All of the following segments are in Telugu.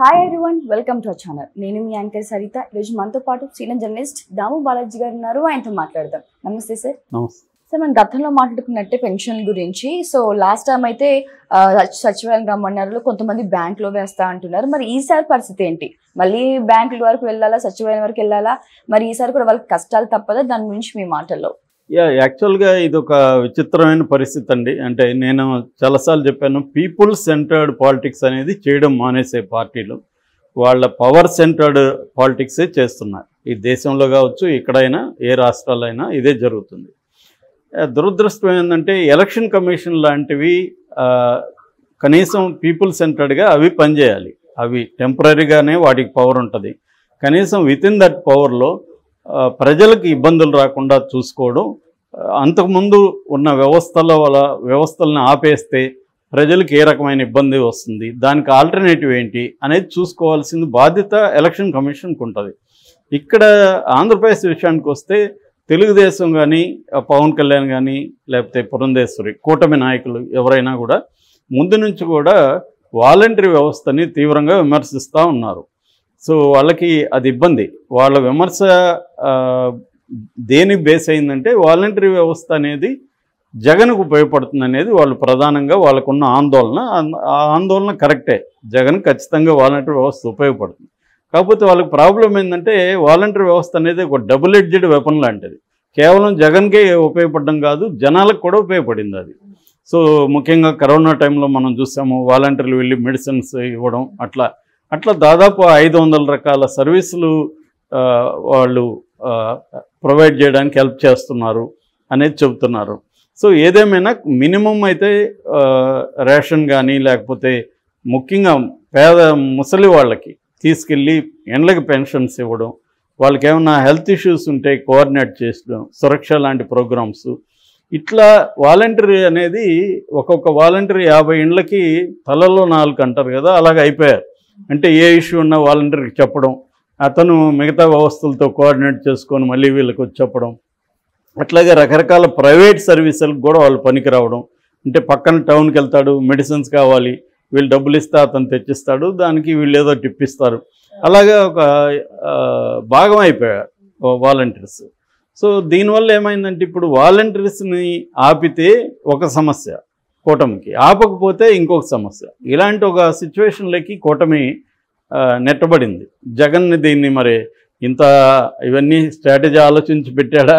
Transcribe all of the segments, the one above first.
Hi everyone, welcome to our channel. నేను మీ యాంకర్ సరిత. ఈరోజు మనతో పాటు సీనియర్ జర్నలిస్ట్ దాము బాలాజీ గారు ఉన్నారు. ఆయనతో మాట్లాడదాం. నమస్తే సార్. నమస్తే సార్, మనం గతంలో మాట్లాడుకున్నట్టే పెన్షన్ గురించి. సో లాస్ట్ టైం అయితే సచివాలయం రమ్మన్నారు, కొంతమంది బ్యాంకులో వేస్తా అంటున్నారు. మరి ఈసారి పరిస్థితి ఏంటి? మళ్ళీ బ్యాంకుల వరకు వెళ్ళాలా, సచివాలయం వరకు వెళ్ళాలా? మరి ఈసారి కూడా వాళ్ళకి కష్టాలు తప్పదా? దాని గురించి మీ మాటల్లో. యాక్చువల్గా ఇది ఒక విచిత్రమైన పరిస్థితి అండి. అంటే నేను చాలాసార్లు చెప్పాను, పీపుల్ సెంటర్డ్ పాలిటిక్స్ అనేది చేయడం మానేసే పార్టీలు వాళ్ళ పవర్ సెంటర్డ్ పాలిటిక్సే చేస్తున్నారు. ఈ దేశంలో కావచ్చు, ఎక్కడైనా ఏ రాష్ట్రాలైనా ఇదే జరుగుతుంది. దురదృష్టం ఏంటంటే ఎలక్షన్ కమిషన్ లాంటివి కనీసం పీపుల్ సెంటర్డ్గా అవి పనిచేయాలి. అవి టెంపరీగానే వాటికి పవర్ ఉంటుంది. కనీసం విత్ ఇన్ దట్ పవర్లో ప్రజలకు ఇబ్బందులు రాకుండా చూసుకోవడం, అంతకుముందు ఉన్న వ్యవస్థలను ఆపేస్తే ప్రజలకు ఏ రకమైన ఇబ్బంది వస్తుంది, దానికి ఆల్టర్నేటివ్ ఏంటి అనేది చూసుకోవాల్సింది బాధ్యత ఎలక్షన్ కమిషన్కి ఉంటుంది. ఇక్కడ ఆంధ్రప్రదేశ్ విషయానికి వస్తే తెలుగుదేశం కానీ, పవన్ కళ్యాణ్ కానీ, లేకపోతే పురంధేశ్వరి కూటమి నాయకులు ఎవరైనా కూడా ముందు నుంచి కూడా వాలంటరీ వ్యవస్థని తీవ్రంగా విమర్శిస్తూ ఉన్నారు. సో వాళ్ళకి అది ఇబ్బంది. వాళ్ళ విమర్శ దేనికి బేస్ అయిందంటే వాలంటరీ వ్యవస్థ అనేది జగన్కు ఉపయోగపడుతుంది అనేది వాళ్ళు ప్రధానంగా వాళ్ళకున్న ఆందోళన. ఆ ఆందోళన కరెక్టే, జగన్ ఖచ్చితంగా వాలంటరీ వ్యవస్థ ఉపయోగపడుతుంది. కాకపోతే వాళ్ళకి ప్రాబ్లం ఏంటంటే వాలంటరీ వ్యవస్థ అనేది ఒక డబుల్ ఎడ్జెడ్ వెపన్ లాంటిది. కేవలం జగన్కే ఉపయోగపడడం కాదు, జనాలకు కూడా ఉపయోగపడింది అది. సో ముఖ్యంగా కరోనా టైంలో మనం చూసాము, వాలంటీర్లు వెళ్ళి మెడిసిన్స్ ఇవ్వడం, అట్లా దాదాపు 500 రకాల సర్వీసులు వాళ్ళు ప్రొవైడ్ చేయడానికి హెల్ప్ చేస్తున్నారు అనేది చెబుతున్నారు. సో ఏదేమైనా మినిమం అయితే రేషన్ కానీ, లేకపోతే ముఖ్యంగా పేద ముసలి వాళ్ళకి తీసుకెళ్ళి ఎండ్లకి పెన్షన్స్ ఇవ్వడం, వాళ్ళకి ఏమైనా హెల్త్ ఇష్యూస్ ఉంటే కోఆర్డినేట్ చేయడం, సురక్ష లాంటి ప్రోగ్రామ్స్, ఇట్లా వాలంటరీ అనేది ఒక్కొక్క వాలంటరీ 50 ఇండ్లకి తలలో 4 అంటారు కదా, అలాగ అయిపోయారు. అంటే ఏ ఇష్యూ ఉన్నా వాలంటీర్కి చెప్పడం, అతను మిగతా వ్యవస్థలతో కోఆర్డినేట్ చేసుకొని మళ్ళీ వీళ్ళకి వచ్చి చెప్పడం, అట్లాగే రకరకాల ప్రైవేట్ సర్వీసులకు కూడా వాళ్ళు పనికి రావడం. అంటే పక్కన టౌన్కి వెళ్తాడు, మెడిసిన్స్ కావాలి, వీళ్ళు డబ్బులు ఇస్తే అతను తెచ్చిస్తాడు, దానికి వీళ్ళు ఏదో టిప్ ఇస్తారు. అలాగే ఒక భాగం అయిపోయారు వాలంటీర్స్. సో దీనివల్ల ఏమైందంటే ఇప్పుడు వాలంటీర్స్ని ఆపితే ఒక సమస్య కూటమికి, ఆపకపోతే ఇంకొక సమస్య. ఇలాంటి ఒక సిచ్యువేషన్లోకి కూటమి నెట్టబడింది. జగన్ని దీన్ని మరి ఇంత ఇవన్నీ స్ట్రాటజీ ఆలోచించి పెట్టాడా,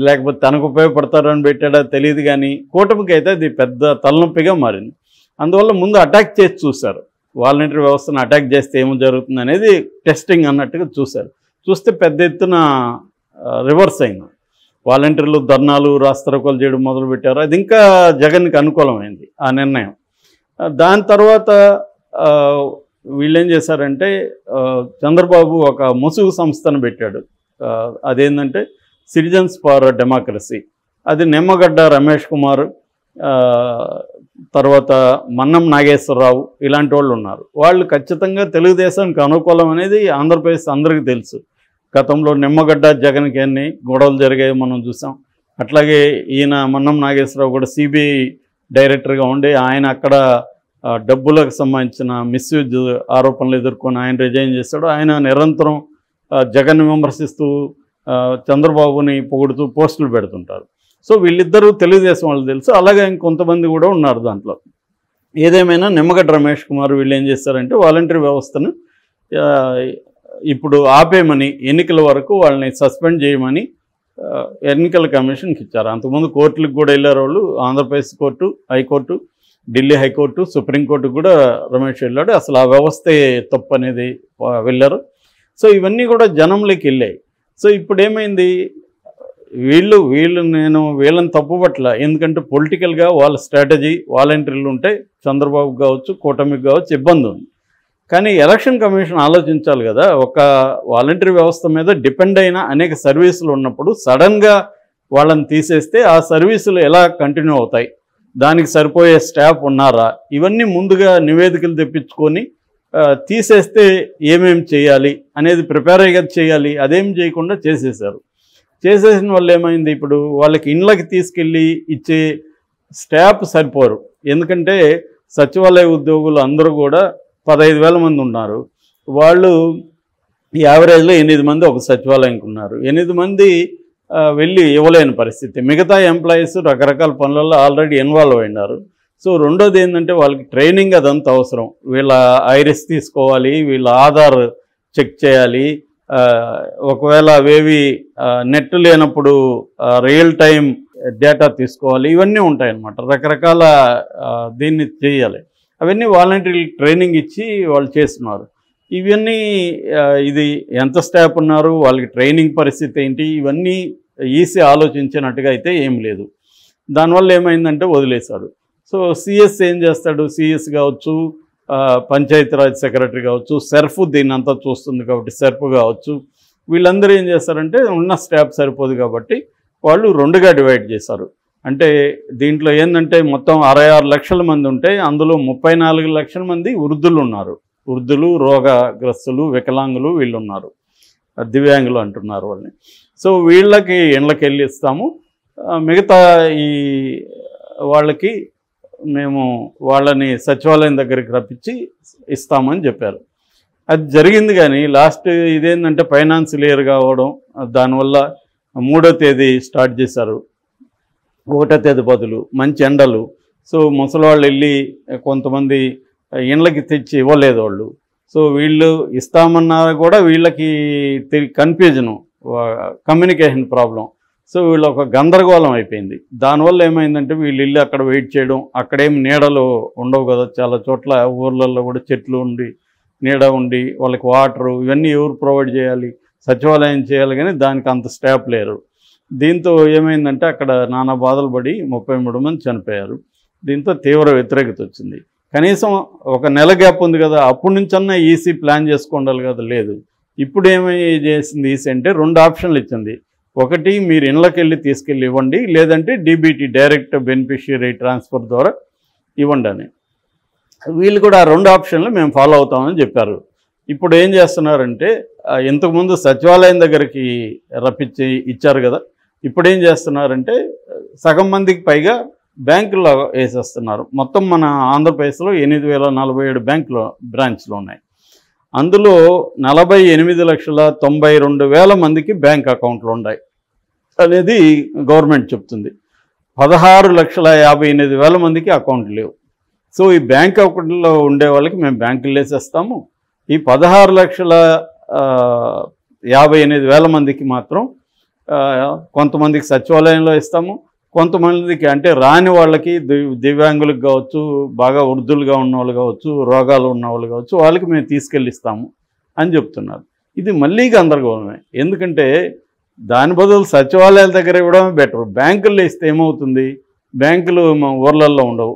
లేకపోతే తనకు ఉపయోగపడతారని పెట్టాడా తెలియదు, కానీ కూటమికి అయితే అది పెద్ద తలనొప్పిగా మారింది. అందువల్ల ముందు అటాక్ చేసి చూశారు, వాలంటరీ వ్యవస్థను అటాక్ చేస్తే ఏమో జరుగుతుంది అనేది టెస్టింగ్ అన్నట్టుగా చూశారు. చూస్తే పెద్ద ఎత్తున రివర్స్ అయింది. వాలంటీర్లు ధర్నాలు, రాస్తారోకోలు చేయడం మొదలుపెట్టారు. అది ఇంకా జగన్కి అనుకూలమైంది ఆ నిర్ణయం. దాని తర్వాత వీళ్ళేం చేశారంటే చంద్రబాబు ఒక ముసుగు సంస్థను పెట్టాడు. అదేంటంటే సిటిజన్స్ ఫర్ డెమోక్రసీ. అది నిమ్మగడ్డ రమేష్ కుమార్, తర్వాత మన్నం నాగేశ్వరరావు, ఇలాంటి వాళ్ళు ఉన్నారు. వాళ్ళు ఖచ్చితంగా తెలుగుదేశానికి అనుకూలం అనేది ఆంధ్రప్రదేశ్ అందరికీ తెలుసు. గతంలో నిమ్మగడ్డ జగన్కి ఎన్ని గొడవలు జరిగాయో మనం చూసాం. అట్లాగే ఈయన మన్నం నాగేశ్వరరావు కూడా సిబిఐ డైరెక్టర్గా ఉండి ఆయన అక్కడ డబ్బులకు సంబంధించిన మిస్యూజ్ ఆరోపణలు ఎదుర్కొని ఆయన రిజైన్ చేశాడు. ఆయన నిరంతరం జగన్ విమర్శిస్తూ చంద్రబాబుని పొగుడుతూ పోస్టులు పెడుతుంటారు. సో వీళ్ళిద్దరూ తెలుగుదేశం వాళ్ళు తెలుసు. అలాగే ఇంకొంతమంది కూడా ఉన్నారు దాంట్లో. ఏదేమైనా నిమ్మగడ్డ రమేష్ కుమార్ వీళ్ళు ఏం చేస్తారంటే వాలంటరీ వ్యవస్థను ఇప్పుడు ఆపేయమని, ఎన్నికల వరకు వాళ్ళని సస్పెండ్ చేయమని ఎన్నికల కమిషన్కి ఇచ్చారు. అంతకుముందు కోర్టులకు కూడా వెళ్ళారు వాళ్ళు. Andhra Pradesh court, high court, Delhi high court, సుప్రీంకోర్టుకు కూడా రమేష్ వెళ్ళాడు. అసలు ఆ వ్యవస్థే తప్పు అనేది వెళ్ళారు. సో ఇవన్నీ కూడా జనంలోకి వెళ్ళాయి. సో ఇప్పుడు ఏమైంది, నేను వీళ్ళని తప్పుపట్ల, ఎందుకంటే పొలిటికల్గా వాళ్ళ స్ట్రాటజీ వాలంటీర్లు ఉంటే చంద్రబాబుకి కావచ్చు, కూటమికి కావచ్చు ఇబ్బంది ఉంది. కానీ ఎలక్షన్ కమిషన్ ఆలోచించాలి కదా, ఒక వాలంటరీ వ్యవస్థ మీద డిపెండ్ అయిన అనేక సర్వీసులు ఉన్నప్పుడు సడన్గా వాళ్ళని తీసేస్తే ఆ సర్వీసులు ఎలా కంటిన్యూ అవుతాయి, దానికి సరిపోయే స్టాఫ్ ఉన్నారా, ఇవన్నీ ముందుగా నివేదికలు తెప్పించుకొని తీసేస్తే ఏమేమి చేయాలి అనేది ప్రిపేర్ అయ్యి చేయాలి. అదేం చేయకుండా చేసేసారు. చేసేసిన వాళ్ళు ఏమైంది, ఇప్పుడు వాళ్ళకి ఇండ్లకి తీసుకెళ్ళి ఇచ్చే స్టాఫ్ సరిపోరు. ఎందుకంటే సచివాలయ ఉద్యోగులు అందరూ కూడా 15,000 మంది ఉన్నారు. వాళ్ళు యావరేజ్లో 8 మంది ఒక సచివాలయంకి ఉన్నారు. 8 మంది వెళ్ళి ఇవ్వలేని పరిస్థితి. మిగతా ఎంప్లాయీస్ రకరకాల పనులలో ఆల్రెడీ ఇన్వాల్వ్ అయినారు. సో రెండోది ఏంటంటే వాళ్ళకి ట్రైనింగ్ అదంతా అవసరం. వీళ్ళ ఐరిస్ తీసుకోవాలి, వీళ్ళ ఆధార్ చెక్ చేయాలి, ఒకవేళ అవేవి నెట్ లేనప్పుడు రియల్ టైం డేటా తీసుకోవాలి, ఇవన్నీ ఉంటాయన్నమాట. రకరకాల దీన్ని చేయాలి. అవన్నీ వాలంటీర్లు ట్రైనింగ్ ఇచ్చి వాళ్ళు చేస్తున్నారు. ఇవన్నీ ఇది ఎంత స్టాఫ్ ఉన్నారు, వాళ్ళకి ట్రైనింగ్ పరిస్థితి ఏంటి, ఇవన్నీ ఈసీ ఆలోచించినట్టుగా అయితే ఏం లేదు. దానివల్ల ఏమైందంటే వదిలేశాడు. సో సిఎస్ ఏం చేస్తాడు, సిఎస్ కావచ్చు, పంచాయతీరాజ్ సెక్రటరీ కావచ్చు, సెర్ఫ్ దీన్ని అంతా చూస్తుంది కాబట్టి సెర్ఫ్ కావచ్చు, వీళ్ళందరూ ఏం చేస్తారంటే ఉన్న స్టాఫ్ సరిపోదు కాబట్టి వాళ్ళు 2గా డివైడ్ చేశారు. అంటే దీంట్లో ఏంటంటే మొత్తం 66 లక్షల మంది ఉంటే అందులో 34 లక్షల మంది వృద్ధులు ఉన్నారు. వృద్ధులు, రోగగ్రస్తులు, వికలాంగులు వీళ్ళు ఉన్నారు, దివ్యాంగులు అంటున్నారు వాళ్ళని. సో వీళ్ళకి ఇళ్ళకి వెళ్ళి ఇస్తాము, మిగతా ఈ వాళ్ళకి మేము వాళ్ళని సచివాలయం దగ్గరికి రప్పించి ఇస్తామని చెప్పారు. అది జరిగింది. కానీ లాస్ట్ ఇదేంటంటే ఫైనాన్షియల్ ఇయర్ కావడం, దానివల్ల 3వ తేదీ స్టార్ట్ చేశారు, 1వ తేదీ బదులు మంచి ఎండలు. సో ముసలివాళ్ళు వెళ్ళి కొంతమంది ఇండ్లకి తెచ్చి ఇవ్వలేదు వాళ్ళు. సో వీళ్ళు ఇస్తామన్నా కూడా వీళ్ళకి కన్ఫ్యూజను, కమ్యూనికేషన్ ప్రాబ్లం. సో వీళ్ళు ఒక గందరగోళం అయిపోయింది. దానివల్ల ఏమైందంటే వీళ్ళు ఇల్లు అక్కడ వెయిట్ చేయడం, అక్కడేం నీడలు ఉండవు కదా, చాలా చోట్ల ఊర్లలో కూడా చెట్లు ఉండి నీడ ఉండి వాళ్ళకి వాటరు ఇవన్నీ ఎవరు ప్రొవైడ్ చేయాలి, సచివాలయం చేయాలి, కానీ దానికి అంత స్టాఫ్ లేరు. దీంతో ఏమైందంటే అక్కడ నానా బాధలు పడి 33 మంది చనిపోయారు. దీంతో తీవ్ర వ్యతిరేకత వచ్చింది. కనీసం ఒక నెల గ్యాప్ ఉంది కదా, అప్పటి నుంచన్నా ఈసీ ప్లాన్ చేసుకోండాలి కదా, లేదు. ఇప్పుడు ఏమై చేసింది ఈసీ అంటే 2 ఆప్షన్లు ఇచ్చింది. ఒకటి, మీరు ఇళ్ళకి వెళ్ళి తీసుకెళ్ళి ఇవ్వండి, లేదంటే డీబీటీ డైరెక్ట్ బెనిఫిషియరీ ట్రాన్స్ఫర్ ద్వారా ఇవ్వండి అని. వీళ్ళు కూడా 2 ఆప్షన్లు మేము ఫాలో అవుతామని చెప్పారు. ఇప్పుడు ఏం చేస్తున్నారంటే ఇంతకుముందు సచివాలయం దగ్గరికి రప్పించి ఇచ్చారు కదా, ఇప్పుడు ఏం చేస్తున్నారంటే సగం మందికి పైగా బ్యాంకుల్లో వేసేస్తున్నారు. మొత్తం మన ఆంధ్రప్రదేశ్లో 8,047 బ్రాంచ్లు ఉన్నాయి. అందులో 48,92,000 మందికి బ్యాంక్ అకౌంట్లు ఉన్నాయి అనేది గవర్నమెంట్ చెప్తుంది. 16,58,000 మందికి అకౌంట్లు లేవు. సో ఈ బ్యాంక్ అకౌంట్లో ఉండే వాళ్ళకి మేము బ్యాంకులు వేసేస్తాము. ఈ 16,58,000 మందికి మాత్రం కొంతమందికి సచివాలయంలో ఇస్తాము, కొంతమందికి అంటే రాని వాళ్ళకి, దివ్యాంగులకు కావచ్చు, బాగా వృద్ధులుగా ఉన్న వాళ్ళు కావచ్చు, రోగాలు ఉన్న వాళ్ళు కావచ్చు, వాళ్ళకి మేము తీసుకెళ్ళిస్తాము అని చెప్తున్నారు. ఇది మళ్ళీ గందరగోళమే. ఎందుకంటే దాని బదులు సచివాలయాల దగ్గర ఇవ్వడమే బెటర్. బ్యాంకుల్లో ఇస్తే ఏమవుతుంది, బ్యాంకులు మా ఊర్లలో ఉండవు,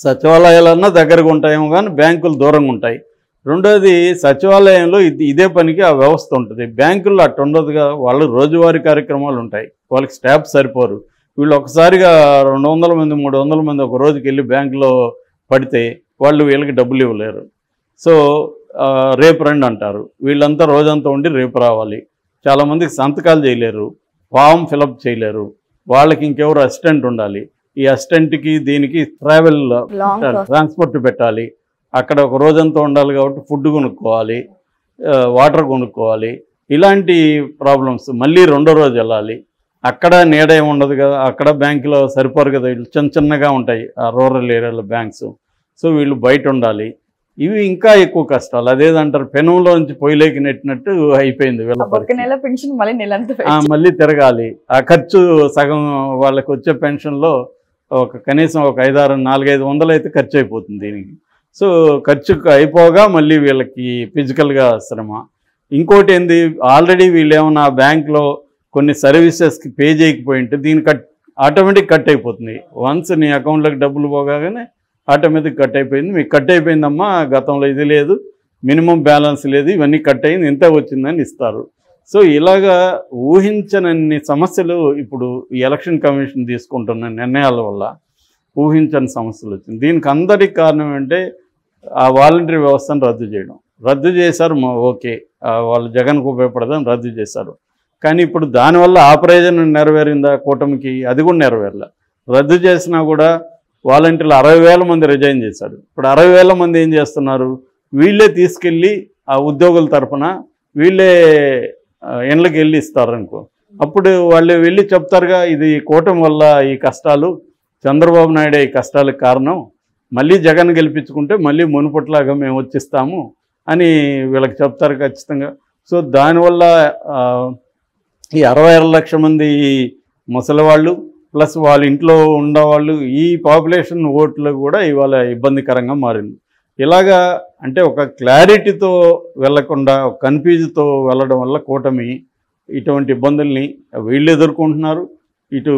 సచివాలయాలన్నా దగ్గరగా ఉంటాయేమో కానీ బ్యాంకులు దూరంగా ఉంటాయి. రెండోది, సచివాలయంలో ఇదే పనికి ఆ వ్యవస్థ ఉంటుంది, బ్యాంకుల్లో అట్టు ఉండదుగా. వాళ్ళు రోజువారీ కార్యక్రమాలు ఉంటాయి, వాళ్ళకి స్టాఫ్ సరిపోరు. వీళ్ళు ఒకసారిగా 200 మంది 300 మంది ఒక రోజుకి వెళ్ళి బ్యాంకులో పడితే వాళ్ళు వీళ్ళకి డబ్బులు ఇవ్వలేరు. సో రేపు రండి అంటారు, వీళ్ళంతా రోజంతా ఉండి రేపు రావాలి. చాలామందికి సంతకాలు చేయలేరు, ఫామ్ ఫిలప్ చేయలేరు, వాళ్ళకి ఇంకెవరు అసిస్టెంట్ ఉండాలి. ఈ అసిస్టెంట్కి దీనికి ట్రాన్స్పోర్ట్ పెట్టాలి, అక్కడ ఒక రోజంతా ఉండాలి కాబట్టి ఫుడ్ కొనుక్కోవాలి, వాటర్ కొనుక్కోవాలి. ఇలాంటి ప్రాబ్లమ్స్. మళ్ళీ 2వ రోజు వెళ్ళాలి, అక్కడ నీడ ఏమి ఉండదు కదా, అక్కడ బ్యాంకులో సరిపోరు కదా, వీళ్ళు చిన్నగా ఉంటాయి ఆ రూరల్ ఏరియాలో బ్యాంక్స్. సో వీళ్ళు బయట ఉండాలి. ఇవి ఇంకా ఎక్కువ కష్టాలు. అదేదంటారు, పెనంలో నుంచి పొయ్యిలోకి నెట్టినట్టు అయిపోయింది వీళ్ళ. మళ్ళీ తిరగాలి. ఆ ఖర్చు సగం వాళ్ళకి వచ్చే పెన్షన్లో కనీసం ఒక 400-500 అయితే ఖర్చు అయిపోతుంది దీనికి. సో ఖర్చు అయిపోగా మళ్ళీ వీళ్ళకి ఫిజికల్గా శ్రమ. ఇంకోటి ఏంది, ఆల్రెడీ వీళ్ళు ఏమన్నా బ్యాంక్లో కొన్ని సర్వీసెస్కి పే చేయకపోయింటే దీని ఆటోమేటిక్ కట్ అయిపోతుంది. వన్స్ నీ అకౌంట్లోకి డబ్బులు పోగానే ఆటోమేటిక్ కట్ అయిపోయింది, మీకు కట్ అయిపోయిందమ్మా, గతంలో ఇది లేదు, మినిమం బ్యాలెన్స్ లేదు, ఇవన్నీ కట్ అయింది, ఇంత వచ్చిందని ఇస్తారు. సో ఇలాగా ఊహించనన్ని సమస్యలు ఇప్పుడు ఈ ఎలక్షన్ కమిషన్ తీసుకుంటున్న నిర్ణయాల వల్ల ఊహించని సమస్యలు వచ్చింది. దీనికి అందరికి కారణం ఏంటంటే ఆ వాలంటరీ వ్యవస్థను రద్దు చేశారు. ఓకే, వాళ్ళు జగన్కు ఉపయోగపడదని రద్దు చేశారు. కానీ ఇప్పుడు దానివల్ల ఆ ప్రయోజనం నెరవేరిందా కూటమికి? అది కూడా నెరవేరలే. రద్దు చేసినా కూడా వాలంటీర్లు 60,000 మంది రిజైన్ చేశాడు. ఇప్పుడు 60,000 మంది ఏం చేస్తున్నారు, వీళ్ళే తీసుకెళ్ళి ఆ ఉద్యోగుల తరఫున వీళ్ళే ఇండ్లకి వెళ్ళి ఇస్తారనుకో. అప్పుడు వాళ్ళు వెళ్ళి చెప్తారుగా, ఇది కూటమి వల్ల ఈ కష్టాలు, చంద్రబాబు నాయుడే ఈ కష్టాలకు కారణం, మళ్ళీ జగన్ గెలిపించుకుంటే మళ్ళీ మునుపట్లాగా మేము వచ్చిస్తాము అని వీళ్ళకి చెప్తారు ఖచ్చితంగా. సో దానివల్ల ఈ 66 లక్షల మంది ముసలివాళ్ళు ప్లస్ వాళ్ళ ఇంట్లో ఉండేవాళ్ళు, ఈ పాపులేషన్ ఓట్లు కూడా ఇవాళ ఇబ్బందికరంగా మారింది. ఇలాగా అంటే ఒక క్లారిటీతో వెళ్లకుండా కన్ఫ్యూజ్తో వెళ్ళడం వల్ల కూటమి ఇటువంటి ఇబ్బందుల్ని వీళ్ళు ఎదుర్కొంటున్నారు, ఇటు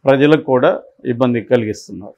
ప్రజలకు కూడా ఇబ్బంది కలిగిస్తున్నారు.